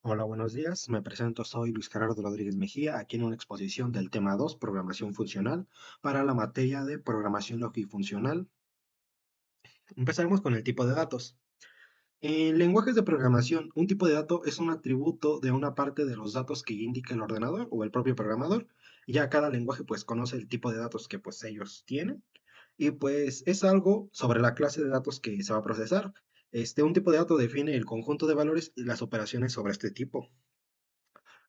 Hola, buenos días. Me presento, soy Luis Gerardo Rodríguez Mejía, aquí en una exposición del tema 2, programación funcional, para la materia de programación lógico-funcional. Empezaremos con el tipo de datos. En lenguajes de programación, un tipo de dato es un atributo de una parte de los datos que indica el ordenador o el propio programador. Ya cada lenguaje pues conoce el tipo de datos que pues ellos tienen y pues es algo sobre la clase de datos que se va a procesar. Un tipo de dato define el conjunto de valores y las operaciones sobre este tipo.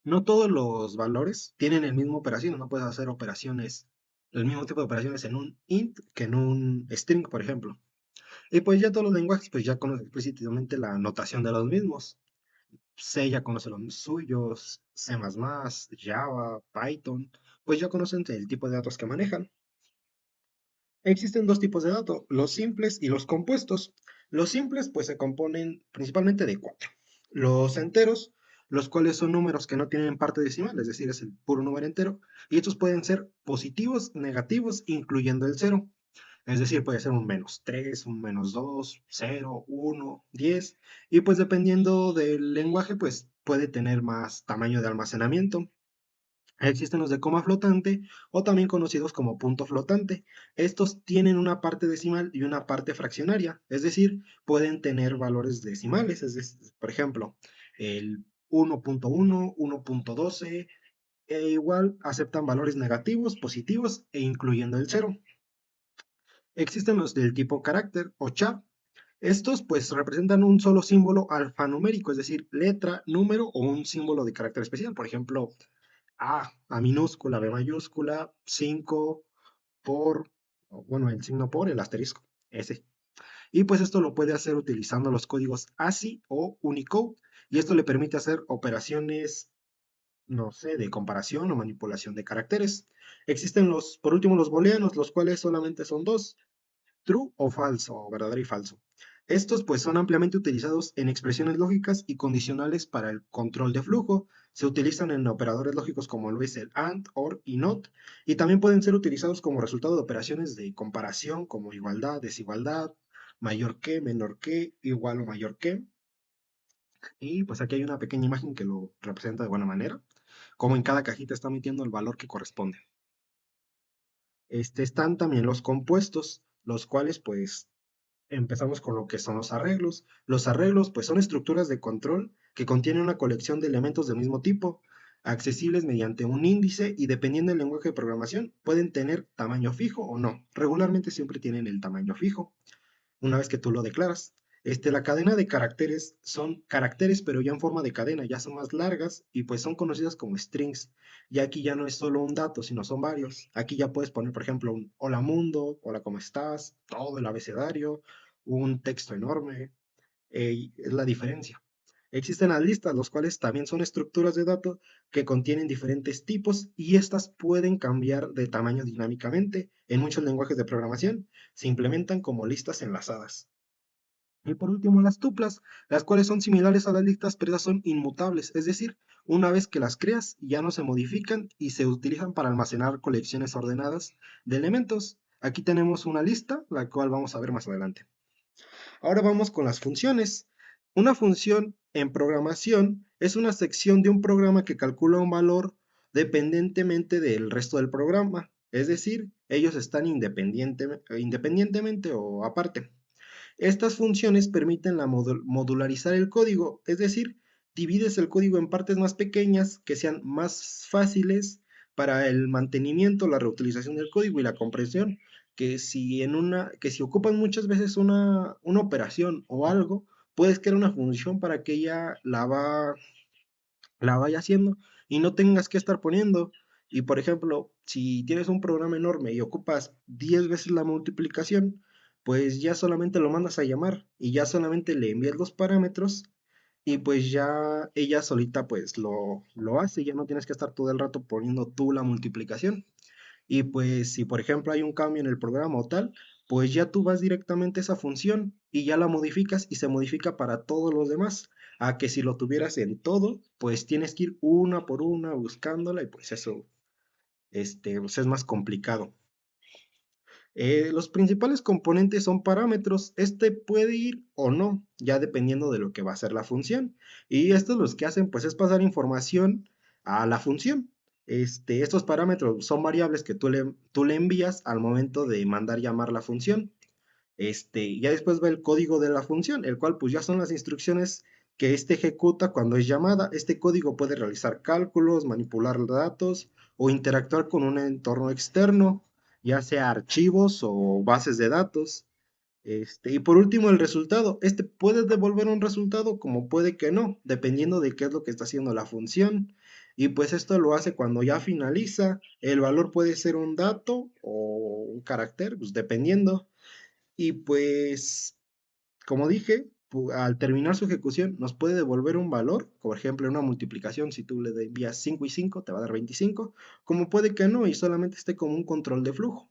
No todos los valores tienen el mismo operación, no puedes hacer operaciones, el mismo tipo de operaciones en un int que en un string, por ejemplo. Y pues ya todos los lenguajes pues ya conocen explícitamente la notación de los mismos. C ya conoce los suyos, C++, Java, Python, pues ya conocen el tipo de datos que manejan. Existen dos tipos de datos, los simples y los compuestos. Los simples pues se componen principalmente de cuatro. Los enteros, los cuales son números que no tienen parte decimal, es decir, es el puro número entero, y estos pueden ser positivos, negativos, incluyendo el cero. Es decir, puede ser un -3, un -2, 0, 1, 10, y pues dependiendo del lenguaje, pues puede tener más tamaño de almacenamiento. Existen los de coma flotante o también conocidos como punto flotante. Estos tienen una parte decimal y una parte fraccionaria, es decir, pueden tener valores decimales, por ejemplo, el 1.1, 1.12, e igual aceptan valores negativos, positivos e incluyendo el cero. Existen los del tipo carácter o char. Estos pues representan un solo símbolo alfanumérico, es decir, letra, número o un símbolo de carácter especial. Por ejemplo, A minúscula, B mayúscula, 5 por, bueno, el signo por, el asterisco, ese. Y pues esto lo puede hacer utilizando los códigos ASCII o Unicode. Y esto le permite hacer operaciones, no sé, de comparación o manipulación de caracteres. Existen por último, los booleanos, los cuales solamente son dos, true o falso, o verdadero y falso. Estos pues son ampliamente utilizados en expresiones lógicas y condicionales para el control de flujo. Se utilizan en operadores lógicos como lo es el AND, OR y NOT, y también pueden ser utilizados como resultado de operaciones de comparación como igualdad, desigualdad, mayor que, menor que, igual o mayor que. Y pues aquí hay una pequeña imagen que lo representa de buena manera, como en cada cajita está metiendo el valor que corresponde. Están también los compuestos, los cuales pues empezamos con lo que son los arreglos. Los arreglos, pues, son estructuras de control que contienen una colección de elementos del mismo tipo, accesibles mediante un índice y dependiendo del lenguaje de programación, pueden tener tamaño fijo o no. Regularmente siempre tienen el tamaño fijo, una vez que tú lo declaras. La cadena de caracteres son caracteres, pero ya en forma de cadena, ya son más largas y pues son conocidas como strings. Y aquí ya no es solo un dato, sino son varios. Aquí ya puedes poner, por ejemplo, un hola mundo, hola, ¿cómo estás? Todo el abecedario, un texto enorme. Es la diferencia. Existen las listas, los cuales también son estructuras de datos que contienen diferentes tipos y estas pueden cambiar de tamaño dinámicamente. En muchos lenguajes de programación se implementan como listas enlazadas. Y por último, las tuplas, las cuales son similares a las listas, pero esas son inmutables, es decir, una vez que las creas ya no se modifican y se utilizan para almacenar colecciones ordenadas de elementos. Aquí tenemos una lista, la cual vamos a ver más adelante. Ahora vamos con las funciones. Una función en programación es una sección de un programa que calcula un valor dependientemente del resto del programa. Es decir, ellos están independientemente o aparte. Estas funciones permiten modularizar el código, es decir, divides el código en partes más pequeñas que sean más fáciles para el mantenimiento, la reutilización del código y la comprensión, que si ocupan muchas veces una operación o algo, puedes crear una función para que ella la vaya haciendo y no tengas que estar poniendo. Y por ejemplo, si tienes un programa enorme y ocupas 10 veces la multiplicación, pues ya solamente lo mandas a llamar y ya solamente le envías los parámetros y pues ya ella solita pues lo hace, ya no tienes que estar todo el rato poniendo tú la multiplicación. Y pues si por ejemplo hay un cambio en el programa o tal, pues ya tú vas directamente a esa función y ya la modificas y se modifica para todos los demás. A que si lo tuvieras en todo, pues tienes que ir una por una buscándola y pues eso, pues es más complicado. Los principales componentes son parámetros. Este puede ir o no, ya dependiendo de lo que va a ser la función. Y estos los que hacen, pues, es pasar información a la función. Estos parámetros son variables que tú le envías al momento de mandar llamar la función. Ya después va el código de la función, el cual pues ya son las instrucciones que ejecuta cuando es llamada. Este código puede realizar cálculos, manipular datos o interactuar con un entorno externo, ya sea archivos o bases de datos. Y por último, el resultado. Este puede devolver un resultado como puede que no, dependiendo de qué es lo que está haciendo la función. Y pues esto lo hace cuando ya finaliza. El valor puede ser un dato o un carácter, pues dependiendo. Y pues, como dije, al terminar su ejecución nos puede devolver un valor, por ejemplo, en una multiplicación, si tú le envías 5 y 5, te va a dar 25, como puede que no, y solamente esté como un control de flujo.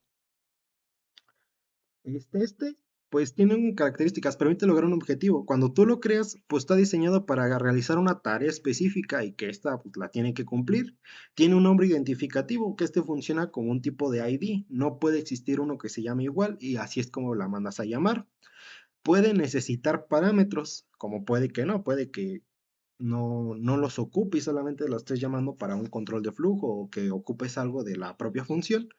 Pues tiene características, permite lograr un objetivo. Cuando tú lo creas, pues está diseñado para realizar una tarea específica y que esta pues, la tiene que cumplir. Tiene un nombre identificativo, que funciona como un tipo de ID. No puede existir uno que se llame igual y así es como la mandas a llamar. Puede necesitar parámetros, como puede que no los ocupe y solamente lo estés llamando para un control de flujo o que ocupes algo de la propia función,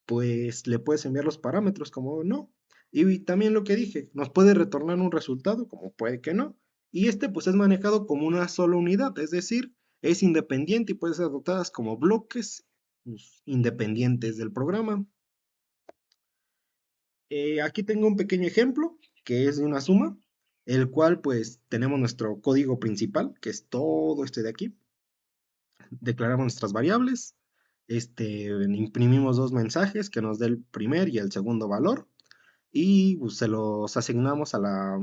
pues le puedes enviar los parámetros como no. Y también lo que dije, nos puede retornar un resultado como puede que no. Y pues es manejado como una sola unidad, es decir, es independiente y puede ser adoptadas como bloques pues, independientes del programa. Aquí tengo un pequeño ejemplo que es de una suma, el cual pues tenemos nuestro código principal, que es todo este de aquí. Declaramos nuestras variables, imprimimos dos mensajes que nos dé el primer y el segundo valor y pues, se los asignamos a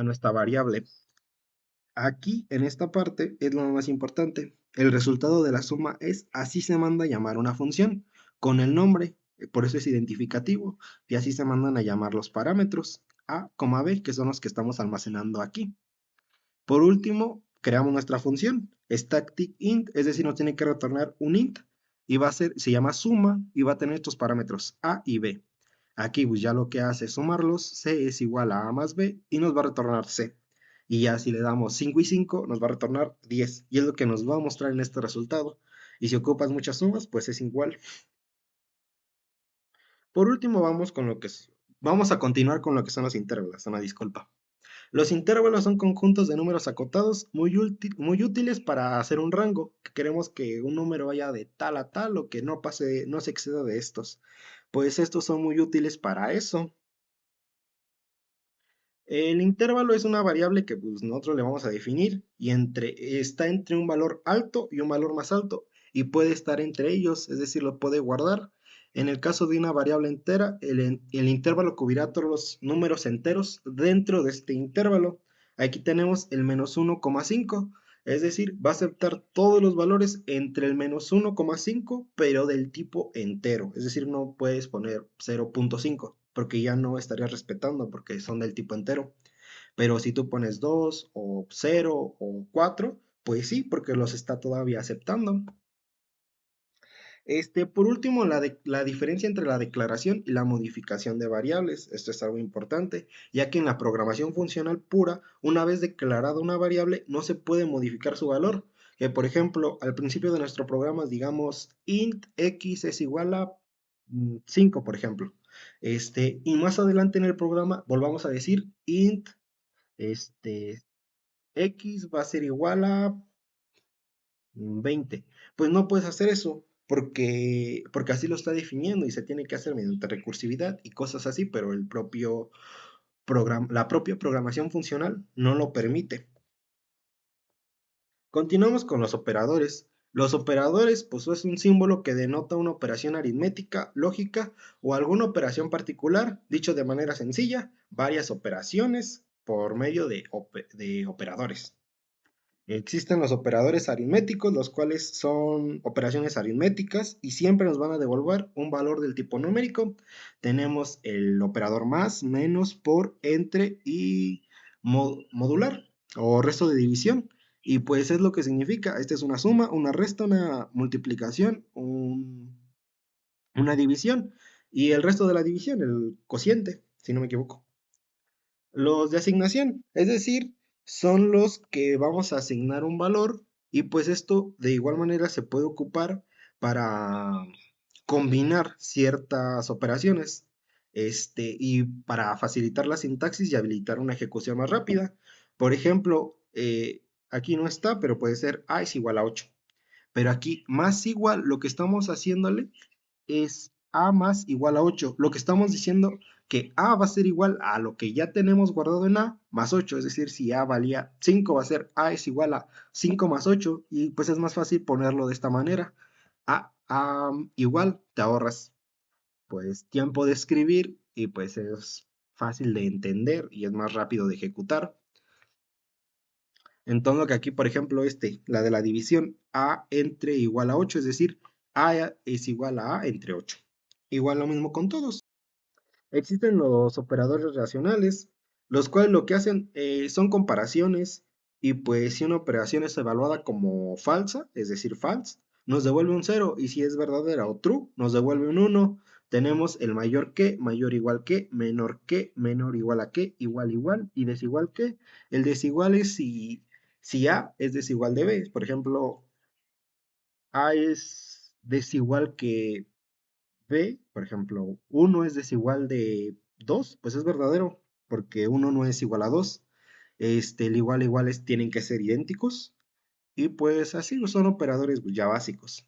nuestra variable. Aquí, en esta parte, es lo más importante. El resultado de la suma es así se manda a llamar una función, con el nombre, por eso es identificativo, y así se mandan a llamar los parámetros a, b, que son los que estamos almacenando aquí. Por último, creamos nuestra función, static int, es decir, nos tiene que retornar un int, y se llama suma, y va a tener estos parámetros a y b. Aquí pues ya lo que hace es sumarlos, c es igual a más b, y nos va a retornar c. Y ya si le damos 5 y 5, nos va a retornar 10, y es lo que nos va a mostrar en este resultado. Y si ocupas muchas sumas, pues es igual. Por último, vamos a continuar con lo que son los intervalos, una disculpa. Los intervalos son conjuntos de números acotados muy útiles para hacer un rango, que queremos que un número vaya de tal a tal o que no se exceda de estos. Pues estos son muy útiles para eso. El intervalo es una variable que pues, nosotros le vamos a definir y está entre un valor alto y un valor más alto y puede estar entre ellos, es decir, lo puede guardar. En el caso de una variable entera, el intervalo cubrirá todos los números enteros dentro de este intervalo. Aquí tenemos el -1,5, es decir, va a aceptar todos los valores entre el -1,5, pero del tipo entero, es decir, no puedes poner 0,5 porque ya no estarías respetando porque son del tipo entero. Pero si tú pones 2 o 0 o 4, pues sí, porque los está todavía aceptando. Por último, la diferencia entre la declaración y la modificación de variables. Esto es algo importante, ya que en la programación funcional pura, una vez declarada una variable, no se puede modificar su valor. Que por ejemplo, al principio de nuestro programa, digamos, int x es igual a 5, por ejemplo. Y más adelante en el programa, volvamos a decir int este, x va a ser igual a 20. Pues no puedes hacer eso porque así lo está definiendo y se tiene que hacer mediante recursividad y cosas así, pero la propia programación funcional no lo permite. Continuamos con los operadores. Los operadores, pues es un símbolo que denota una operación aritmética, lógica o alguna operación particular, dicho de manera sencilla, varias operaciones por medio de operadores. Existen los operadores aritméticos, los cuales son operaciones aritméticas y siempre nos van a devolver un valor del tipo numérico. Tenemos el operador más, menos, por, entre y modular o resto de división. Y pues es lo que significa. Esta es una suma, una resta, una multiplicación, una división y el resto de la división, el cociente, si no me equivoco. Los de asignación, es decir, son los que vamos a asignar un valor y pues esto de igual manera se puede ocupar para combinar ciertas operaciones y para facilitar la sintaxis y habilitar una ejecución más rápida. Por ejemplo, aquí no está, pero puede ser A es igual a 8. Pero aquí más igual, lo que estamos haciéndole es A más igual a 8. Lo que estamos diciendo que A va a ser igual a lo que ya tenemos guardado en A más 8. Es decir, si A valía 5 va a ser A es igual a 5 más 8. Y pues es más fácil ponerlo de esta manera. A igual, te ahorras pues tiempo de escribir y pues es fácil de entender y es más rápido de ejecutar. Entonces, lo que aquí, por ejemplo, la de la división A entre igual a 8, es decir, A es igual a entre 8. Igual lo mismo con todos. Existen los operadores racionales, los cuales lo que hacen son comparaciones y pues si una operación es evaluada como falsa, es decir, false, nos devuelve un 0 y si es verdadera o true, nos devuelve un 1. Tenemos el mayor igual que, menor igual a que, igual y desigual que. El desigual es si A es desigual de B. Por ejemplo, A es desigual que B, por ejemplo, uno es desigual de 2, pues es verdadero, porque uno no es igual a 2. El igual iguales tienen que ser idénticos. Y pues así son operadores ya básicos.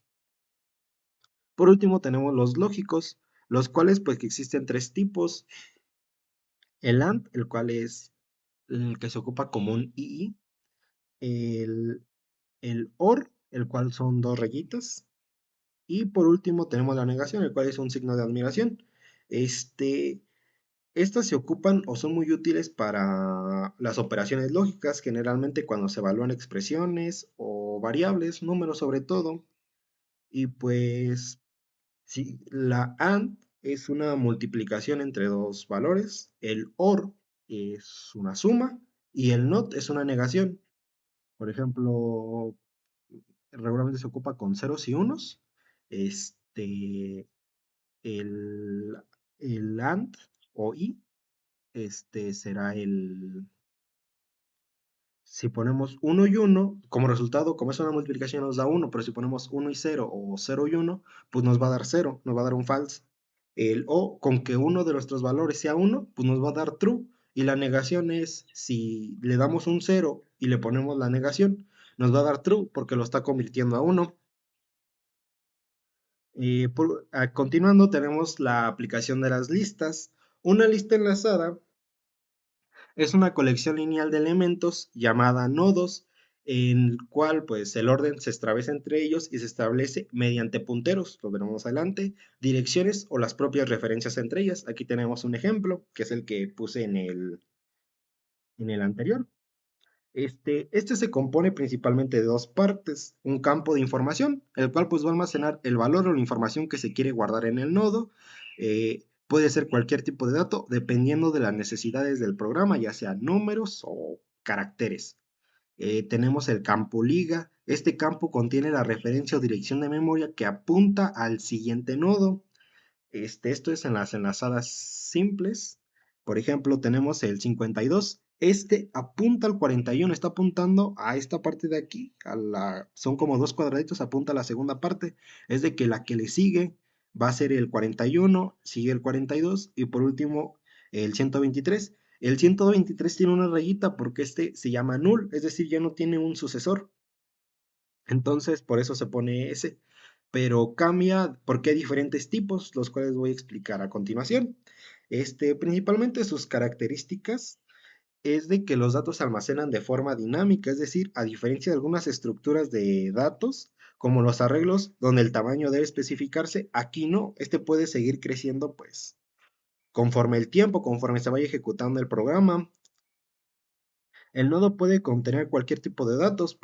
Por último tenemos los lógicos, los cuales pues que existen tres tipos. El AND, el cual es el que se ocupa como un II. El, el OR, el cual son dos rayitas. Y por último tenemos la negación, el cual es un signo de admiración. Este, Estas se ocupan o son muy útiles para las operaciones lógicas, generalmente cuando se evalúan expresiones o variables, números sobre todo. Y pues, si la AND es una multiplicación entre dos valores, el OR es una suma y el NOT es una negación. Por ejemplo, regularmente se ocupa con ceros y unos. Este, el, el AND o I será si ponemos uno y uno como resultado, como es una multiplicación nos da uno, pero si ponemos uno y cero o cero y uno pues nos va a dar cero, nos va a dar un false. O con que uno de nuestros valores sea uno pues nos va a dar true. Y la negación es, si le damos un cero y le ponemos la negación, nos va a dar true porque lo está convirtiendo a uno. Continuando tenemos la aplicación de las listas. Una lista enlazada es una colección lineal de elementos llamada nodos, en el cual pues el orden se establece entre ellos y se establece mediante punteros, lo veremos adelante, direcciones o las propias referencias entre ellas. Aquí tenemos un ejemplo, que es el que puse en el anterior. Este se compone principalmente de dos partes, un campo de información, el cual pues va a almacenar el valor o la información que se quiere guardar en el nodo. Puede ser cualquier tipo de dato, dependiendo de las necesidades del programa, ya sean números o caracteres. Tenemos el campo liga. Este campo contiene la referencia o dirección de memoria que apunta al siguiente nodo. Esto es en las enlazadas simples. Por ejemplo, tenemos el 52. Este apunta al 41, está apuntando a esta parte de aquí, son como dos cuadraditos, apunta a la segunda parte. Es de que la que le sigue va a ser el 41, sigue el 42 y por último el 123. El 123 tiene una rayita porque este se llama null, es decir, ya no tiene un sucesor. Entonces, por eso se pone ese. Pero cambia porque hay diferentes tipos, los cuales voy a explicar a continuación. Principalmente sus características es de que los datos se almacenan de forma dinámica, es decir, a diferencia de algunas estructuras de datos, como los arreglos, donde el tamaño debe especificarse, aquí no, puede seguir creciendo pues conforme el tiempo, conforme se vaya ejecutando el programa. El nodo puede contener cualquier tipo de datos,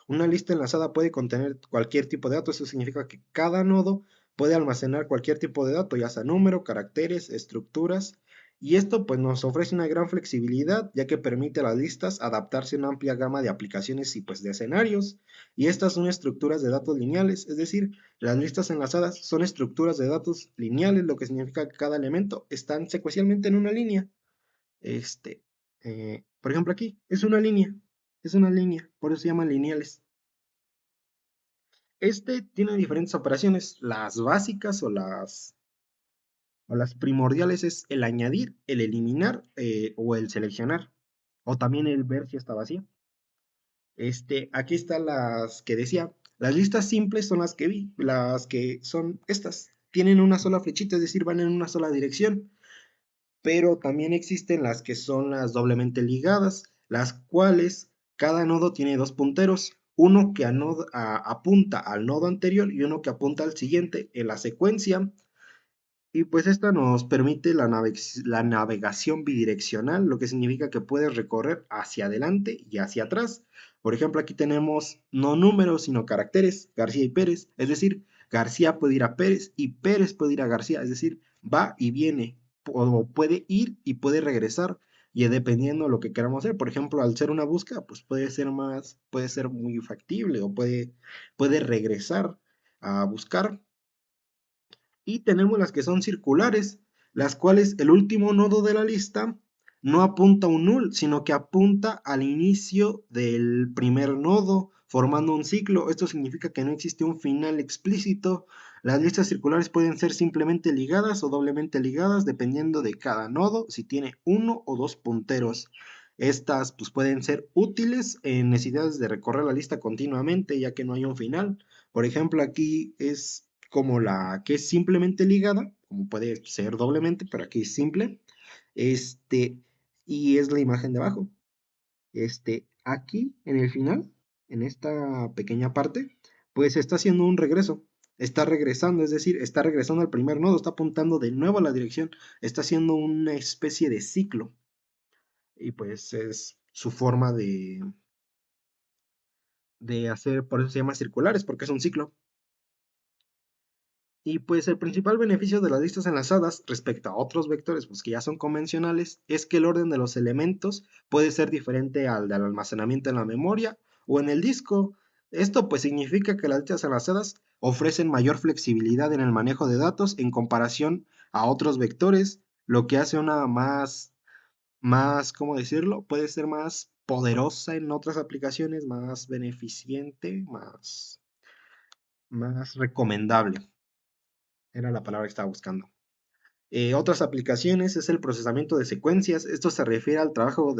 una lista enlazada puede contener cualquier tipo de datos, eso significa que cada nodo puede almacenar cualquier tipo de dato, ya sea número, caracteres, estructuras, Y esto pues nos ofrece una gran flexibilidad, ya que permite a las listas adaptarse a una amplia gama de aplicaciones y pues de escenarios. Y estas son estructuras de datos lineales, es decir, las listas enlazadas son estructuras de datos lineales, lo que significa que cada elemento está secuencialmente en una línea. Este, por ejemplo aquí, es una línea, por eso se llaman lineales. Este tiene diferentes operaciones, las básicas o las primordiales es el añadir, el eliminar o el seleccionar, o también el ver si está vacía. Aquí están las que decía, las listas simples son las que vi, las que son estas, tienen una sola flechita, es decir, van en una sola dirección, pero también existen las que son las doblemente ligadas, las cuales cada nodo tiene dos punteros, uno que apunta al nodo anterior y uno que apunta al siguiente en la secuencia. Y pues esta nos permite la navegación bidireccional, lo que significa que puedes recorrer hacia adelante y hacia atrás. Por ejemplo, aquí tenemos no números, sino caracteres, García y Pérez. Es decir, García puede ir a Pérez y Pérez puede ir a García. Es decir, va y viene, o puede ir y puede regresar. Y dependiendo de lo que queramos hacer, por ejemplo, al ser una búsqueda, pues puede ser muy factible o puede regresar a buscar. Y tenemos las que son circulares, las cuales el último nodo de la lista no apunta a un null, sino que apunta al inicio del primer nodo, formando un ciclo. Esto significa que no existe un final explícito. Las listas circulares pueden ser simplemente ligadas o doblemente ligadas, dependiendo de cada nodo, si tiene uno o dos punteros. Estas pues, pueden ser útiles en necesidades de recorrer la lista continuamente, ya que no hay un final. Por ejemplo, aquí es como la que es simplemente ligada, como puede ser doblemente, pero aquí es simple. Este, y es la imagen de abajo. Aquí en el final, en esta pequeña parte, pues está haciendo un regreso. Está regresando, es decir, está regresando al primer nodo, está apuntando de nuevo a la dirección, está haciendo una especie de ciclo. Y pues es su forma de hacer, por eso se llama circulares, porque es un ciclo. Y pues el principal beneficio de las listas enlazadas respecto a otros vectores pues, que ya son convencionales es que el orden de los elementos puede ser diferente al del almacenamiento en la memoria o en el disco. Esto pues significa que las listas enlazadas ofrecen mayor flexibilidad en el manejo de datos en comparación a otros vectores, lo que hace una ¿cómo decirlo? Puede ser más poderosa en otras aplicaciones, más beneficiente, más recomendable. Era la palabra que estaba buscando. Otras aplicaciones es el procesamiento de secuencias. Esto se refiere al trabajo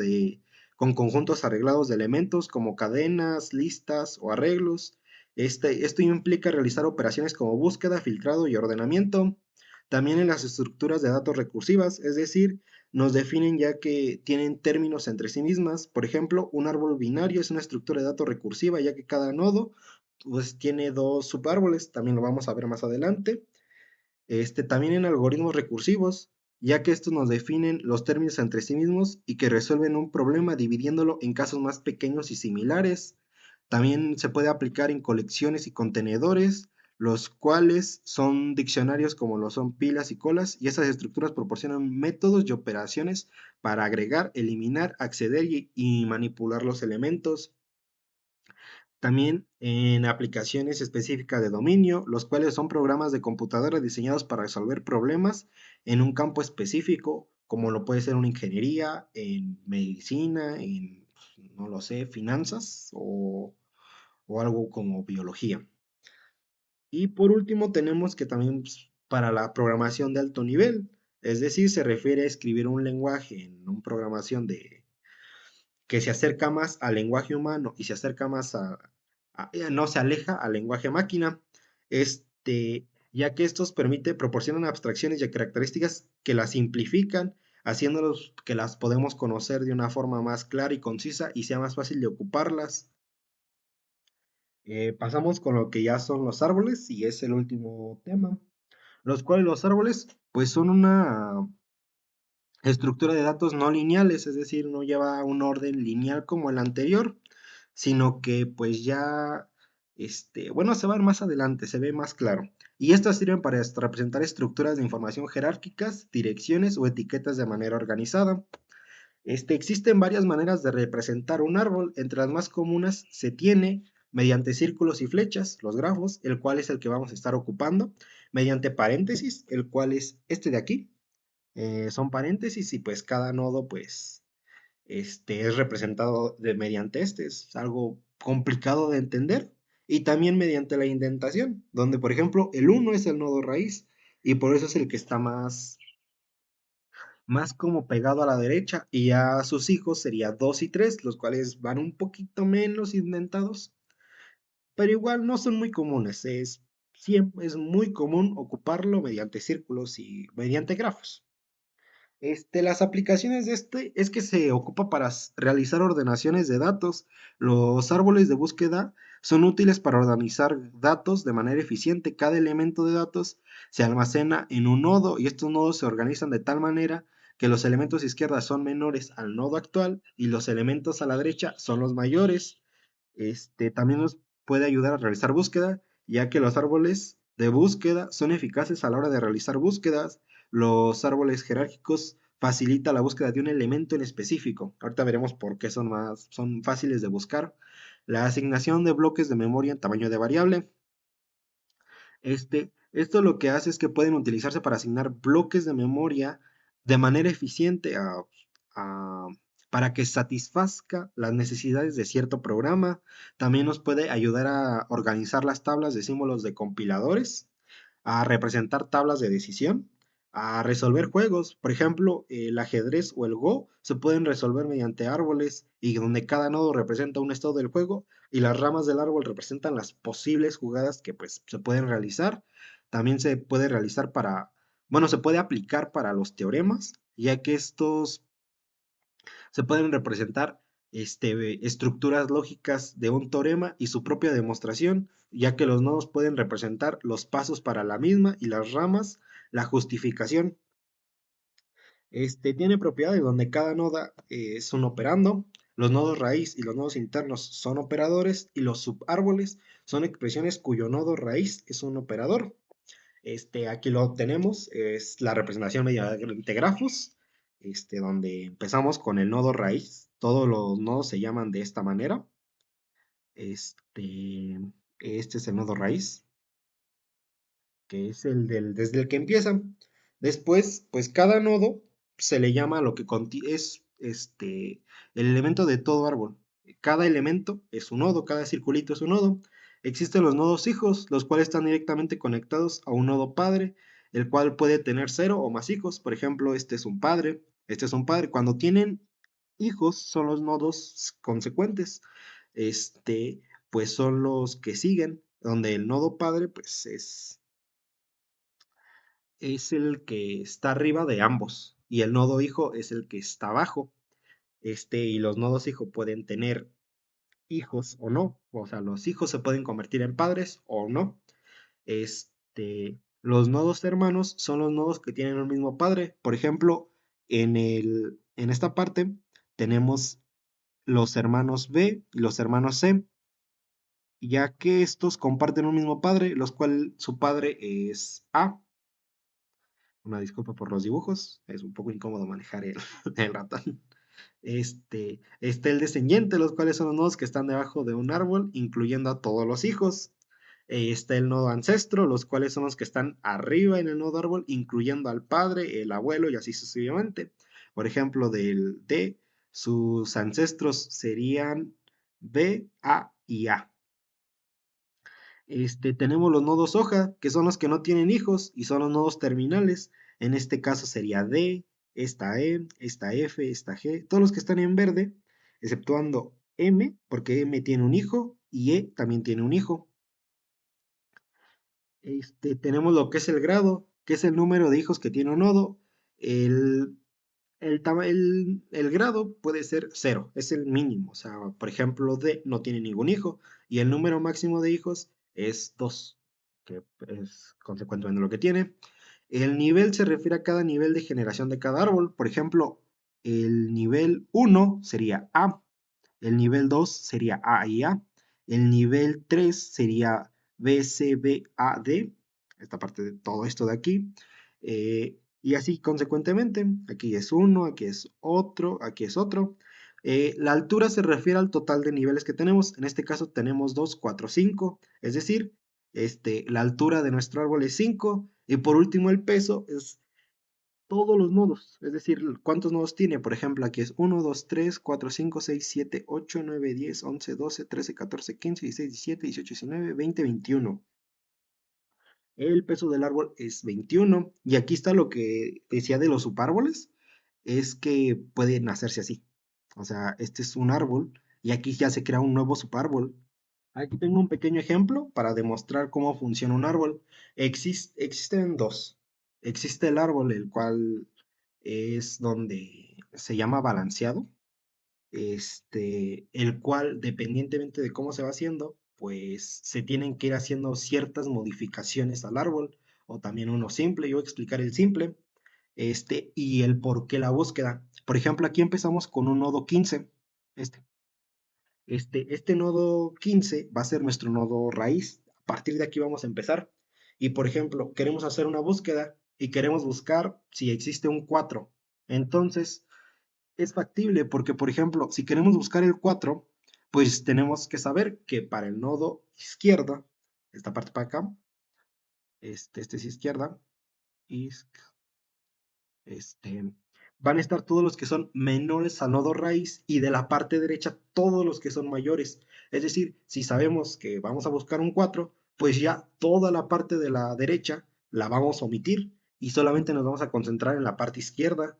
con conjuntos arreglados de elementos como cadenas, listas o arreglos. Esto implica realizar operaciones como búsqueda, filtrado y ordenamiento. También en las estructuras de datos recursivas, es decir, nos definen ya que tienen términos entre sí mismas. Por ejemplo, un árbol binario es una estructura de datos recursiva ya que cada nodo pues, tiene dos subárboles. También lo vamos a ver más adelante. También en algoritmos recursivos, ya que estos nos definen los términos entre sí mismos y que resuelven un problema dividiéndolo en casos más pequeños y similares. También se puede aplicar en colecciones y contenedores, los cuales son diccionarios como lo son pilas y colas, y esas estructuras proporcionan métodos y operaciones para agregar, eliminar, acceder y manipular los elementos. También en aplicaciones específicas de dominio, los cuales son programas de computadora diseñados para resolver problemas en un campo específico, como lo puede ser una ingeniería, en medicina, en, no lo sé, finanzas o algo como biología. Y por último tenemos que también pues, para la programación de alto nivel, es decir, se refiere a escribir un lenguaje en una programación que se acerca más al lenguaje humano y se acerca más no se aleja al lenguaje máquina, ya que estos proporcionan abstracciones y características que las simplifican, haciéndolos que las podemos conocer de una forma más clara y concisa y sea más fácil de ocuparlas. Pasamos con lo que ya son los árboles y es el último tema, los cuales los árboles pues son una estructura de datos no lineales, es decir, no lleva un orden lineal como el anterior, sino que pues ya, bueno, se va a ver más adelante, se ve más claro. y estas sirven para representar estructuras de información jerárquicas, direcciones o etiquetas de manera organizada. Existen varias maneras de representar un árbol. Entre las más comunes se tiene mediante círculos y flechas, los grafos, el cual es el que vamos a estar ocupando, mediante paréntesis, el cual es este de aquí. Son paréntesis y pues cada nodo pues es representado mediante es algo complicado de entender. Y también mediante la indentación, donde por ejemplo el uno es el nodo raíz y por eso es el que está más como pegado a la derecha, y a sus hijos sería 2 y 3, los cuales van un poquito menos indentados, pero igual no son muy comunes. Siempre es muy común ocuparlo mediante círculos y mediante grafos. Las aplicaciones de es que se ocupa para realizar ordenaciones de datos. Los árboles de búsqueda son útiles para organizar datos de manera eficiente. Cada elemento de datos se almacena en un nodo y estos nodos se organizan de tal manera que los elementos izquierdas son menores al nodo actual y los elementos a la derecha son los mayores. También nos puede ayudar a realizar búsqueda, ya que los árboles de búsqueda son eficaces a la hora de realizar búsquedas. Los árboles jerárquicos facilita la búsqueda de un elemento en específico. Ahorita veremos por qué son fáciles de buscar. La asignación de bloques de memoria en tamaño de variable. Esto lo que hace es que pueden utilizarse para asignar bloques de memoria de manera eficiente a- para que satisfazca las necesidades de cierto programa. También nos puede ayudar a organizar las tablas de símbolos de compiladores, a representar tablas de decisión, a resolver juegos. Por ejemplo, el ajedrez o el Go se pueden resolver mediante árboles y donde cada nodo representa un estado del juego y las ramas del árbol representan las posibles jugadas que pues se pueden realizar. También se puede realizar bueno, se puede aplicar para los teoremas, ya que estos se pueden representar estructuras lógicas de un teorema y su propia demostración, ya que los nodos pueden representar los pasos para la misma y las ramas, la justificación. Tiene propiedades donde cada noda es un operando, los nodos raíz y los nodos internos son operadores y los subárboles son expresiones cuyo nodo raíz es un operador. Aquí lo tenemos, es la representación mediante grafos, donde empezamos con el nodo raíz. Todos los nodos se llaman de esta manera. Este es el nodo raíz, que es desde el que empieza. Después, pues cada nodo se le llama lo que es el elemento de todo árbol. Cada elemento es un nodo, cada circulito es un nodo. Existen los nodos hijos, los cuales están directamente conectados a un nodo padre, el cual puede tener 0 o más hijos. Por ejemplo, este es un padre, este es un padre. Cuando tienen hijos, son los nodos consecuentes. Este, pues son los que siguen, donde el nodo padre, pues es el que está arriba de ambos y el nodo hijo es el que está abajo. Y los nodos hijo pueden tener hijos o no, o sea, los hijos se pueden convertir en padres o no. Los nodos hermanos son los nodos que tienen el mismo padre. Por ejemplo, en esta parte tenemos los hermanos B y los hermanos C, ya que estos comparten un mismo padre, los cuales su padre es A. Una disculpa por los dibujos, es un poco incómodo manejar el ratón. Está el descendiente, los cuales son los nodos que están debajo de un árbol, incluyendo a todos los hijos. Está el nodo ancestro, los cuales son los que están arriba en el nodo árbol, incluyendo al padre, el abuelo y así sucesivamente. Por ejemplo, del D, sus ancestros serían B, A y A. Tenemos los nodos hoja, que son los que no tienen hijos y son los nodos terminales. En este caso sería D, esta E, esta F, esta G, todos los que están en verde, exceptuando M, porque M tiene un hijo y E también tiene un hijo. Tenemos lo que es el grado, que es el número de hijos que tiene un nodo. El, el grado puede ser 0, es el mínimo. O sea, por ejemplo, D no tiene ningún hijo y el número máximo de hijos es 2, que es consecuentemente lo que tiene. El nivel se refiere a cada nivel de generación de cada árbol. Por ejemplo, el nivel 1 sería A, el nivel 2 sería A y A, el nivel 3 sería B, C, B, A, D, esta parte de todo esto de aquí, y así consecuentemente, aquí es uno, aquí es otro, aquí es otro. La altura se refiere al total de niveles que tenemos, en este caso tenemos 2, 4, 5, es decir, la altura de nuestro árbol es 5, y por último el peso es todos los nodos, es decir, cuántos nodos tiene. Por ejemplo, aquí es 1, 2, 3, 4, 5, 6, 7, 8, 9, 10, 11, 12, 13, 14, 15, 16, 17, 18, 19, 20, 21. El peso del árbol es 21. Y aquí está lo que decía de los subárboles, es que pueden hacerse así. O sea, este es un árbol y aquí ya se crea un nuevo subárbol. Aquí tengo un pequeño ejemplo para demostrar cómo funciona un árbol. Existen dos. Existe el árbol, el cual es donde se llama balanceado, el cual, dependientemente de cómo se va haciendo, pues se tienen que ir haciendo ciertas modificaciones al árbol, o también uno simple. Yo voy a explicar el simple, y el por qué la búsqueda. Por ejemplo, aquí empezamos con un nodo 15, este. Este nodo 15 va a ser nuestro nodo raíz. A partir de aquí vamos a empezar. Y por ejemplo, queremos hacer una búsqueda y queremos buscar si existe un 4. Entonces, es factible porque, por ejemplo, si queremos buscar el 4, pues tenemos que saber que para el nodo izquierda, esta parte para acá, este es izquierda, este, van a estar todos los que son menores al nodo raíz y de la parte derecha todos los que son mayores. Es decir, si sabemos que vamos a buscar un 4, pues ya toda la parte de la derecha la vamos a omitir y solamente nos vamos a concentrar en la parte izquierda,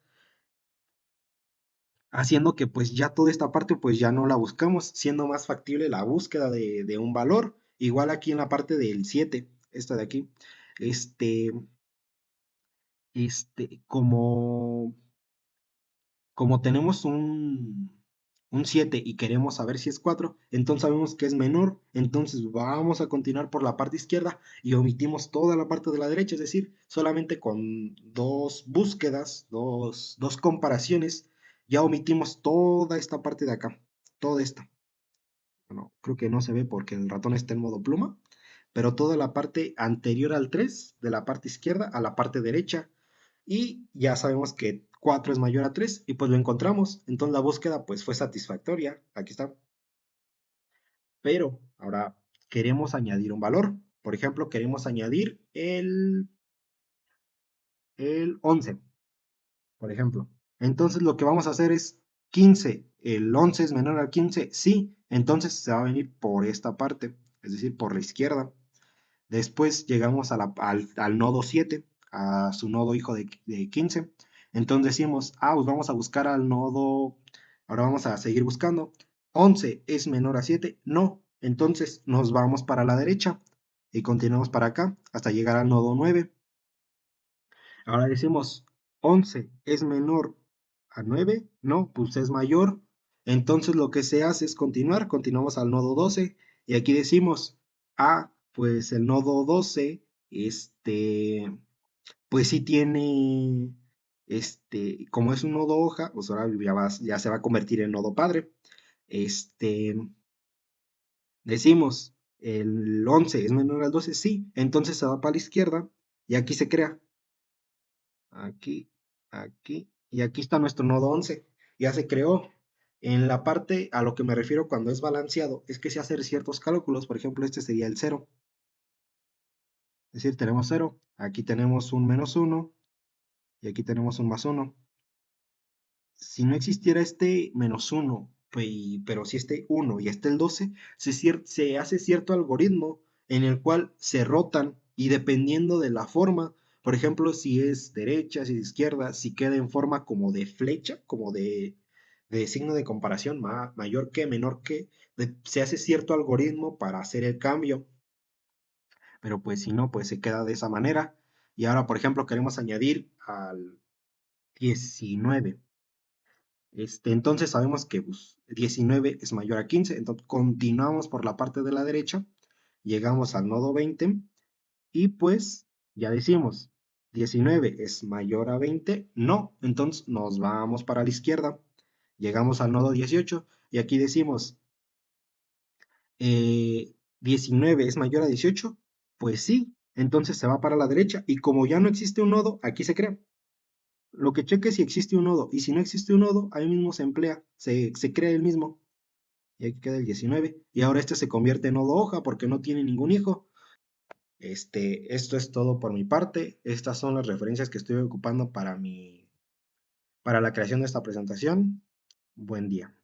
haciendo que pues ya toda esta parte pues ya no la buscamos, siendo más factible la búsqueda de un valor. Igual aquí en la parte del 7, esta de aquí, este, como tenemos un 7 y queremos saber si es 4, entonces sabemos que es menor, entonces vamos a continuar por la parte izquierda y omitimos toda la parte de la derecha, es decir, solamente con dos búsquedas, dos comparaciones, ya omitimos toda esta parte de acá, toda esta. Bueno, creo que no se ve porque el ratón está en modo pluma, pero toda la parte anterior al 3, de la parte izquierda a la parte derecha, y ya sabemos que 4 es mayor a 3 y pues lo encontramos. Entonces la búsqueda pues fue satisfactoria. Aquí está. Pero ahora queremos añadir un valor. Por ejemplo, queremos añadir el 11, por ejemplo. Entonces lo que vamos a hacer es 15. ¿El 11 es menor al 15? Sí. Entonces se va a venir por esta parte, es decir, por la izquierda. Después llegamos al nodo 7, a su nodo hijo de 15. Entonces decimos, pues vamos a buscar al nodo, ahora vamos a seguir buscando. 11 es menor a 7, no. Entonces nos vamos para la derecha y continuamos para acá hasta llegar al nodo 9. Ahora decimos, 11 es menor a 9, no, pues es mayor. Entonces lo que se hace es continuamos al nodo 12 y aquí decimos, pues el nodo 12, pues sí tiene, como es un nodo hoja, pues ahora ya se va a convertir en nodo padre. Este, Decimos, el 11 es menor al 12, sí, entonces se va para la izquierda y aquí se crea. Aquí, aquí, y aquí está nuestro nodo 11. Ya se creó. En la parte a lo que me refiero cuando es balanceado, es que se hacen ciertos cálculos. Por ejemplo, este sería el 0. Es decir, tenemos 0. Aquí tenemos un menos 1. Y aquí tenemos un más 1. Si no existiera este menos 1, pero si este 1 y este el 12, se hace cierto algoritmo en el cual se rotan y dependiendo de la forma, por ejemplo, si es derecha, si es izquierda, si queda en forma como de flecha, como de signo de comparación, mayor que, menor que, se hace cierto algoritmo para hacer el cambio, pero pues si no, pues se queda de esa manera. Y ahora, por ejemplo, queremos añadir al 19. Entonces sabemos que pues, 19 es mayor a 15, entonces continuamos por la parte de la derecha, llegamos al nodo 20 y pues ya decimos, 19 es mayor a 20, no, entonces nos vamos para la izquierda, llegamos al nodo 18 y aquí decimos, 19 es mayor a 18, pues sí, Entonces se va para la derecha y como ya no existe un nodo, aquí se crea. Lo que cheque es si existe un nodo y si no existe un nodo, ahí mismo se emplea, se crea el mismo. Y aquí queda el 19. Y ahora este se convierte en nodo hoja porque no tiene ningún hijo. Esto es todo por mi parte. Estas son las referencias que estoy ocupando para la creación de esta presentación. Buen día.